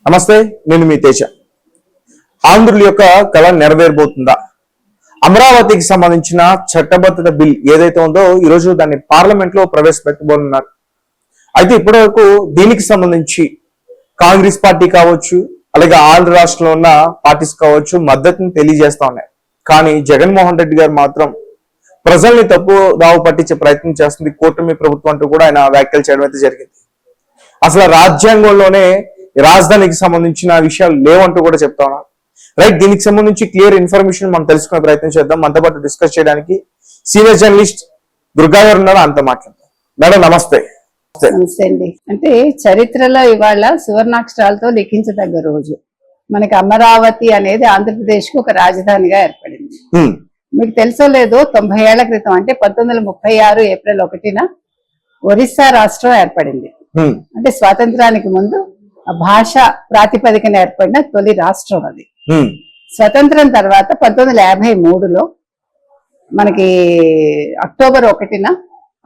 నమస్తే, నేను మీ తేజ. ఆంధ్రుల యొక్క కళ నెరవేరబోతుందా? అమరావతికి సంబంధించిన చట్టబద్ధత బిల్ ఏదైతే ఉందో ఈ రోజు దాన్ని పార్లమెంట్ లో ప్రవేశపెట్టబోతున్నారు. అయితే ఇప్పటి వరకు దీనికి సంబంధించి కాంగ్రెస్ పార్టీ కావచ్చు, అలాగే ఆంధ్ర రాష్ట్రంలో ఉన్న పార్టీస్ కావచ్చు మద్దతుని తెలియజేస్తా ఉన్నాయి. కానీ జగన్మోహన్ రెడ్డి గారు మాత్రం ప్రజల్ని తప్పు దావు పట్టించే ప్రయత్నం చేస్తుంది కూటమి ప్రభుత్వం అంటూ కూడా ఆయన వ్యాఖ్యలు చేయడం అయితే జరిగింది. అసలు రాజ్యాంగంలోనే రాజధానికి సంబంధించిన విషయాలు లేవంటూ కూడా చెప్తా ఉన్నారు. రైట్, దీనికి సంబంధించి క్లియర్ ఇన్ఫర్మేషన్ మనం తెలుసుకునే ప్రయత్నం చేద్దాం. మనతో పాటు డిస్కస్ చేయడానికి సీనియర్ జర్నలిస్ట్ దుర్గా గారు ఉన్నారు, అంత మాట్లాడతాం. మేడం నమస్తే. నమస్తే అండి. అంటే చరిత్రలో ఇవాళ సువర్ణాక్షరాలతో లిఖించదగ్గ రోజు. మనకి అమరావతి అనేది ఆంధ్రప్రదేశ్ కు ఒక రాజధానిగా ఏర్పడింది. మీకు తెలుసో లేదో 90 ఏళ్ల క్రితం అంటే 1936 ఏప్రిల్ 1న ఒరిస్సా రాష్ట్రం ఏర్పడింది. అంటే స్వాతంత్రానికి ముందు భాష ప్రాతిపదికన ఏర్పడిన తొలి రాష్ట్రం అది. స్వతంత్రం తర్వాత 1953లో మనకి అక్టోబర్ 1న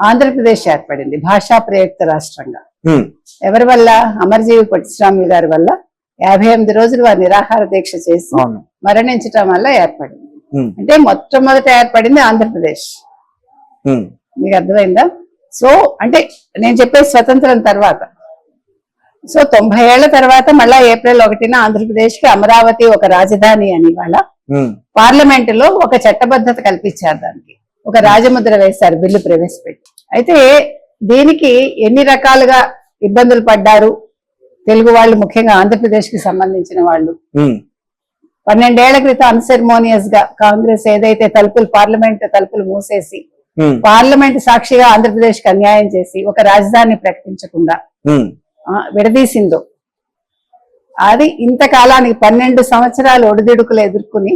ఆంధ్రప్రదేశ్ ఏర్పడింది భాషా ప్రయుక్త రాష్ట్రంగా. ఎవరి వల్ల? అమరజీవి పొట్టిస్వామి గారి వల్ల 58 రోజులు వారు నిరాహార దీక్ష చేసి మరణించటం వల్ల ఏర్పడింది. అంటే మొట్టమొదట ఏర్పడింది ఆంధ్రప్రదేశ్. మీకు అర్థమైందా? సో అంటే నేను చెప్పేది స్వతంత్రం తర్వాత. సో 90 ఏళ్ల తర్వాత మళ్ళా ఏప్రిల్ 1న ఆంధ్రప్రదేశ్ కి అమరావతి ఒక రాజధాని అని వాళ్ళ పార్లమెంట్ లో ఒక చట్టబద్ధత కల్పించారు. దానికి ఒక రాజముద్ర వేశారు, బిల్లు ప్రవేశపెట్టి. అయితే దీనికి ఎన్ని రకాలుగా ఇబ్బందులు పడ్డారు తెలుగు వాళ్ళు, ముఖ్యంగా ఆంధ్రప్రదేశ్ కి సంబంధించిన వాళ్ళు. 12 ఏళ్ల క్రితం అన్సెరమోనియస్ గా కాంగ్రెస్ ఏదైతే పార్లమెంట్ తలుపులు మూసేసి పార్లమెంట్ సాక్షిగా ఆంధ్రప్రదేశ్ కి అన్యాయం చేసి ఒక రాజధాని ప్రకటించకుండా విడదీసిందో, అది ఇంతకాలానికి 12 సంవత్సరాలు ఒడిదుడుకులు ఎదుర్కొని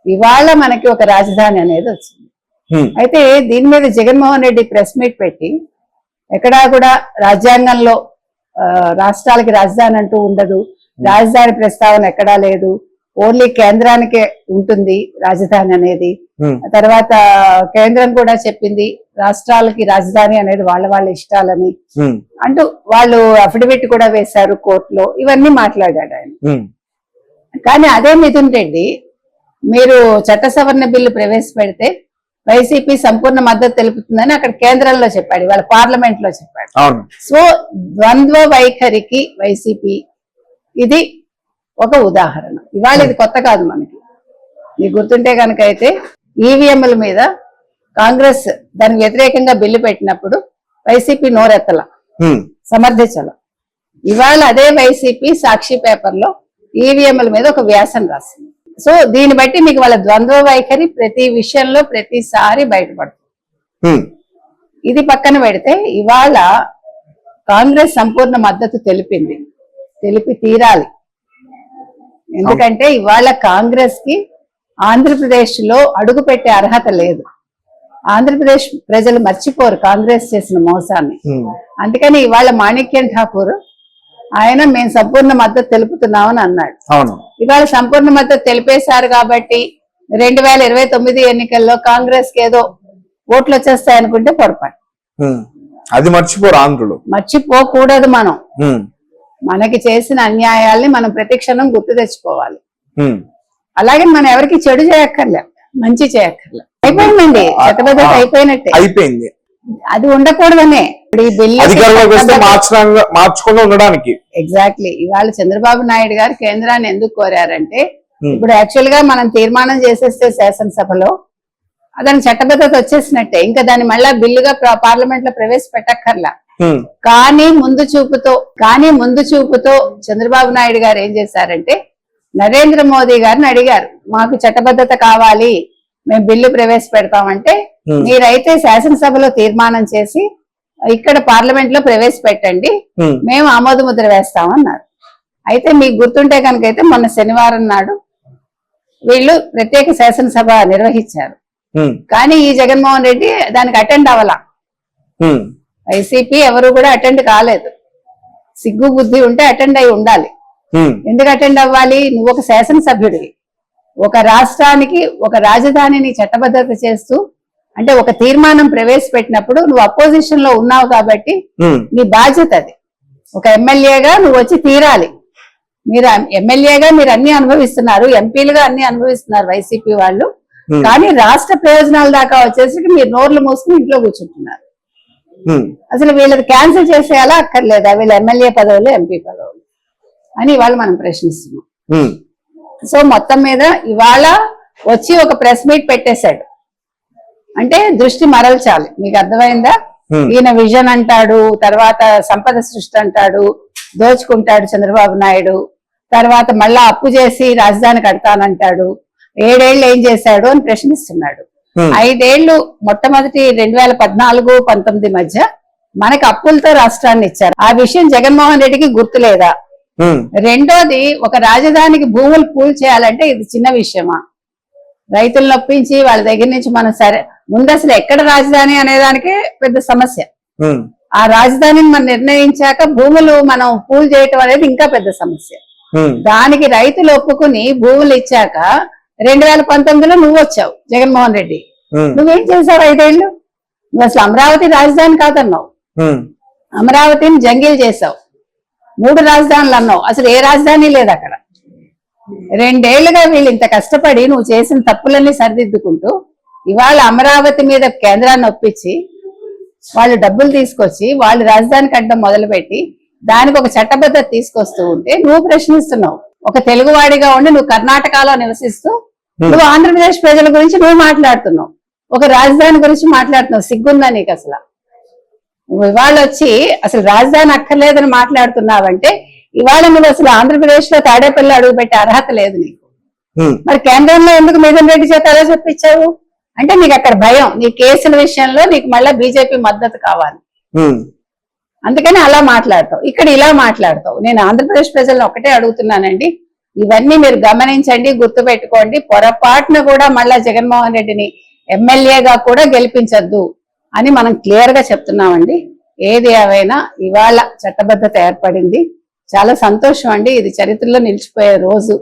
ఇవాళ మనకి ఒక రాజధాని అనేది వచ్చింది. అయితే దీని మీద జగన్మోహన్ రెడ్డి ప్రెస్ మీట్ పెట్టి ఎక్కడా కూడా రాజ్యాంగంలో రాష్ట్రాలకి రాజధాని అంటూ ఉండదు, రాజధాని ప్రస్తావన ఎక్కడా లేదు, ఓన్లీ కేంద్రానికే ఉంటుంది రాజధాని అనేది. తర్వాత కేంద్రం కూడా చెప్పింది రాష్ట్రాలకి రాజధాని అనేది వాళ్ళ ఇష్టాలని అంటూ వాళ్ళు అఫిడవిట్ కూడా వేశారు కోర్టులో. ఇవన్నీ మాట్లాడాడు ఆయన. కానీ అదే మిథున్ రెడ్డి మీరు చట్ట సవరణ బిల్లు ప్రవేశపెడితే వైసీపీ సంపూర్ణ మద్దతు తెలుపుతుందని అక్కడ కేంద్రంలో చెప్పాడు, ఇవాళ పార్లమెంట్ లో చెప్పాడు. సో ద్వంద్వ వైఖరికి వైసీపీ ఇది ఒక ఉదాహరణ. ఇవాళ ఇది కొత్త కాదు మనకి. మీకు గుర్తుంటే కనుక అయితే ఈవీఎంల మీద కాంగ్రెస్ దానికి వ్యతిరేకంగా బిల్లు పెట్టినప్పుడు వైసీపీ నోరెత్తల, సమర్థించాల. ఇవాళ అదే వైసీపీ సాక్షి పేపర్లో ఈవీఎంల మీద ఒక వ్యాసం రాసింది. సో దీన్ని బట్టి మీకు వాళ్ళ ద్వంద్వ వైఖరి ప్రతి విషయంలో ప్రతిసారి బయటపడుతుంది. ఇది పక్కన పెడితే ఇవాళ కాంగ్రెస్ సంపూర్ణ మద్దతు తెలిపి తీరాలి. ఎందుకంటే ఇవాళ కాంగ్రెస్ కి ఆంధ్రప్రదేశ్ లో అడుగు పెట్టే అర్హత లేదు. ఆంధ్రప్రదేశ్ ప్రజలు మర్చిపోరు కాంగ్రెస్ చేసిన మోసాన్ని. అందుకని ఇవాళ మాణిక్యం ఠాకూర్ ఆయన మేము సంపూర్ణ మద్దతు తెలుపుతున్నామని అన్నాడు. ఇవాళ సంపూర్ణ మద్దతు తెలిపేశారు కాబట్టి 2029 ఎన్నికల్లో కాంగ్రెస్ కి ఏదో ఓట్లు వచ్చేస్తాయనుకుంటే పొరపాటు. అది మర్చిపోరు ఆంధ్రులు, మర్చిపోకూడదు. మనకి చేసిన అన్యాయాల్ని మనం ప్రతిక్షణం గుర్తు తెచ్చుకోవాలి. అలాగే మనం ఎవరికి చెడు చేయక్కర్లే, మంచి చేయక్కర్లే. అయిపోయిందండి, చట్టబద్ధత అయిపోయింది. అది ఉండకూడదనే ఈ బిల్లు మార్చుకుంటూ ఉండడానికి. ఎగ్జాక్ట్లీ. ఇవాళ చంద్రబాబు నాయుడు గారు కేంద్రాన్ని ఎందుకు కోరారంటే ఇప్పుడు యాక్చువల్ గా మనం తీర్మానం చేసేస్తే శాసనసభలో దాని చట్టబద్ధత వచ్చేసినట్టే, ఇంకా దాన్ని మళ్ళా బిల్లుగా పార్లమెంట్ లో ప్రవేశపెట్టక్కర్లా. కానీ ముందు చూపుతో చంద్రబాబు నాయుడు గారు ఏం చేశారంటే నరేంద్ర మోదీ గారిని అడిగారు, మాకు చట్టబద్ధత కావాలి, మేము బిల్లు ప్రవేశపెడతామంటే మీరైతే శాసనసభలో తీర్మానం చేసి ఇక్కడ పార్లమెంట్ లో ప్రవేశపెట్టండి, మేము ఆమోద ముద్ర వేస్తామన్నారు. అయితే మీకు గుర్తుంటే కనుకైతే మొన్న శనివారం నాడు వీళ్ళు ప్రత్యేక శాసనసభ నిర్వహించారు. కానీ ఈ జగన్మోహన్ రెడ్డి దానికి అటెండ్ అవ్వాల. వైసీపీ ఎవరు కూడా అటెండ్ కాలేదు. సిగ్గు బుద్ధి ఉంటే అటెండ్ అయి ఉండాలి. ఎందుకు అటెండ్ అవ్వాలి? నువ్వు ఒక శాసనసభ్యుడివి, ఒక రాష్ట్రానికి ఒక రాజధానిని చట్టబద్ధత చేస్తూ అంటే ఒక తీర్మానం ప్రవేశపెట్టినప్పుడు నువ్వు అపోజిషన్ లో ఉన్నావు కాబట్టి నీ బాధ్యత అది. ఒక ఎమ్మెల్యేగా నువ్వు వచ్చి తీరాలి. మీరు ఎమ్మెల్యేగా మీరు అన్ని అనుభవిస్తున్నారు, ఎంపీలుగా అన్ని అనుభవిస్తున్నారు వైసీపీ వాళ్ళు. కానీ రాష్ట్ర ప్రయోజనాల దాకా వచ్చేసరికి మీరు నోర్లు మూసుకుని ఇంట్లో కూర్చుంటున్నారు. అసలు వీళ్ళకి క్యాన్సిల్ చేసేయాలా అక్కర్లేదా వీళ్ళ ఎమ్మెల్యే పదవులు, ఎంపీ పదవులు అని ఇవాళ మనం ప్రశ్నిస్తున్నాం. సో మొత్తం మీద ఇవాళ వచ్చి ఒక ప్రెస్ మీట్ పెట్టేశాడు అంటే దృష్టి మరల్చాలి. మీకు అర్థమైందా? ఈయన విజన్ అంటాడు, తర్వాత సంపద సృష్టి అంటాడు, దోచుకుంటాడు చంద్రబాబు నాయుడు, తర్వాత మళ్ళా అప్పు చేసి రాజధాని కడతానంటాడు. 7 ఏళ్ళు ఏం చేశాడు అని ప్రశ్నిస్తున్నాడు. 5 ఏళ్ళు మొట్టమొదటి 2014-19 మధ్య మనకి అప్పులతో రాష్ట్రాన్ని ఇచ్చారు. ఆ విషయం జగన్మోహన్ రెడ్డికి గుర్తులేదా? రెండోది, ఒక రాజధానికి భూములు పూల్ చేయాలంటే ఇది చిన్న విషయమా? రైతులను ఒప్పించి వాళ్ళ దగ్గర నుంచి మనం సరే ముందు అసలు ఎక్కడ రాజధాని అనేదానికే పెద్ద సమస్య. ఆ రాజధానిని మనం నిర్ణయించాక భూములు మనం పూల్ చేయటం అనేది ఇంకా పెద్ద సమస్య. దానికి రైతులు ఒప్పుకుని భూములు ఇచ్చాక 2019లో నువ్వు వచ్చావు జగన్మోహన్ రెడ్డి. నువ్వేం చేసావు 5 ఏళ్ళు? నువ్వు అసలు అమరావతి రాజధాని కాదన్నావు, అమరావతిని జంగిల్ చేసావు. 3 రాజధానులు అన్నావు, అసలు ఏ రాజధాని లేదు అక్కడ. 2 ఏళ్లుగా వీళ్ళు ఇంత కష్టపడి నువ్వు చేసిన తప్పులన్నీ సరిదిద్దుకుంటూ ఇవాళ అమరావతి మీద కేంద్రాన్ని ఒప్పించి వాళ్ళు డబ్బులు తీసుకొచ్చి వాళ్ళు రాజధాని కట్టడం మొదలుపెట్టి దానికి ఒక చట్టబద్ధత తీసుకొస్తూ ఉంటే నువ్వు ప్రశ్నిస్తున్నావు. ఒక తెలుగువాడిగా ఉండి నువ్వు కర్ణాటకలో నివసిస్తూ నువ్వు ఆంధ్రప్రదేశ్ ప్రజల గురించి నువ్వు మాట్లాడుతున్నావు, ఒక రాజధాని గురించి మాట్లాడుతున్నావు. సిగ్గుందా నీకు అసలు? నువ్వు ఇవాళ వచ్చి అసలు రాజధాని అక్కర్లేదని మాట్లాడుతున్నావంటే ఇవాళ నువ్వు అసలు ఆంధ్రప్రదేశ్ లో తాడేపల్లి అడుగు పెట్టే అర్హత లేదు నీకు. మరి కేంద్రంలో ఎందుకు మిథున్ రెడ్డి చేత అలా చెప్పించావు? అంటే నీకు అక్కడ భయం, నీ కేసుల విషయంలో నీకు మళ్ళీ బీజేపీ మద్దతు కావాలి, అందుకని అలా మాట్లాడతావు. ఇక్కడ ఇలా మాట్లాడతావు. నేను ఆంధ్రప్రదేశ్ ప్రజలను ఒకటే అడుగుతున్నానండి, ఇవన్నీ మీరు గమనించండి, గుర్తుపెట్టుకోండి. పొరపాటున కూడా మళ్ళా జగన్మోహన్ రెడ్డిని ఎమ్మెల్యేగా కూడా గెలిపించద్దు అని మనం క్లియర్ గా చెప్తున్నామండి. ఏది ఏవైనా ఇవాళ చట్టబద్ధత ఏర్పడింది, చాలా సంతోషం అండి. ఇది చరిత్రలో నిలిచిపోయే రోజు.